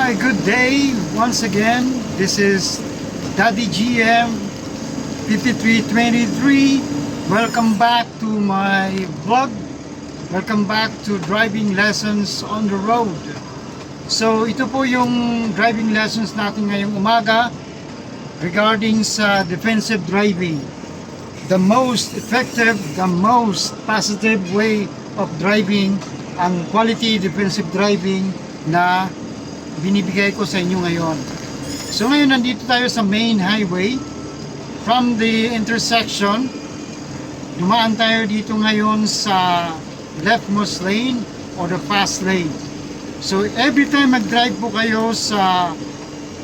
Hi, good day once again. This is Daddy GM 5323. Welcome back to my vlog. Welcome back to driving lessons on the road. So ito po yung driving lessons natin ngayong umaga regarding sa defensive driving. The most effective, the most positive way of driving, ang quality defensive driving na binibigay ko sa inyo ngayon. So ngayon nandito tayo sa main highway. From the intersection, dumaan tayo dito ngayon sa leftmost lane or the fast lane. So every time mag-drive po kayo sa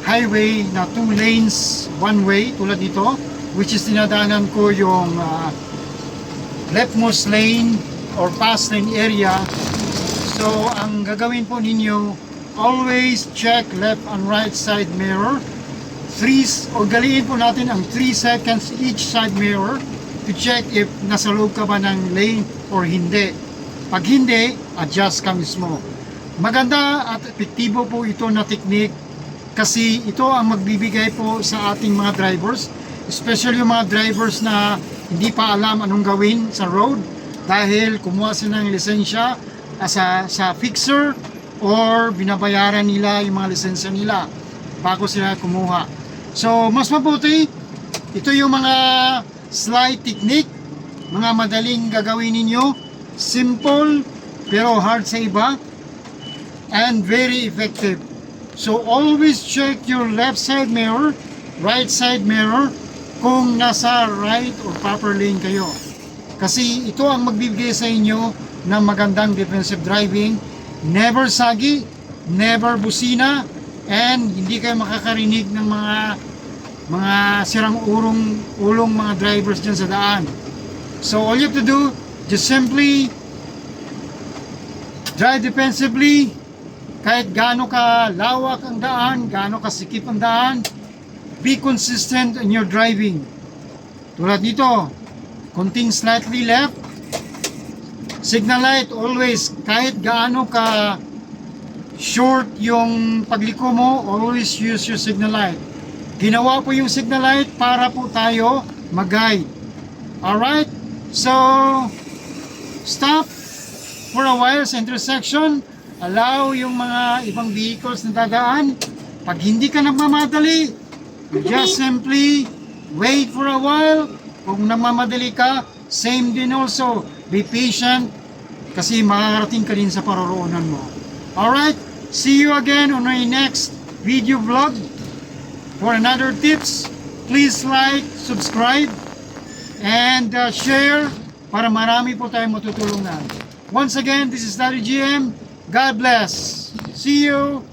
highway na 2 lanes, 1 way, tulad dito, which is tinadaanan ko yung leftmost lane or fast lane area. So ang gagawin po ninyo, always check left and right side mirror. Galiin po natin ang 3 seconds each side mirror to check if nasa loob ka ba ng lane or hindi. Pag hindi, adjust ka mismo. Maganda at epektibo po ito na technique kasi ito ang magbibigay po sa ating mga drivers, especially yung mga drivers na hindi pa alam anong gawin sa road dahil kumuha sila ng lisensya sa fixer or binabayaran nila yung mga lisensya nila bago sila kumuha. So mas mabuti, ito yung mga slide technique, mga madaling gagawin ninyo, simple pero hard sa iba and very effective. So always check your left side mirror, right side mirror kung nasa right or proper lane kayo, kasi ito ang magbibigay sa inyo ng magandang defensive driving. Never sagi, never busina, and hindi kayo makakarinig ng mga sirang ulong mga drivers dyan sa daan. So all you have to do, just simply drive defensively. Kahit gaano ka lawak ang daan, gaano ka sikip ang daan, be consistent in your driving. Tulad dito, konting slightly left, signal light always, kahit gaano ka short yung pagliko mo, always use your signal light. Ginawa po yung signal light para po tayo mag-guide. Alright? So, stop for a while sa intersection. Allow yung mga ibang vehicles na dadaan. Pag hindi ka nagmamadali, just simply wait for a while. Kung nagmamadali ka, same din also. Be patient kasi makakarating ka din sa paroroonan mo. Alright, see you again on my next video vlog. For another tips, please like, subscribe, and share para marami po tayong matutulungan. Once again, this is Daddy GM. God bless. See you.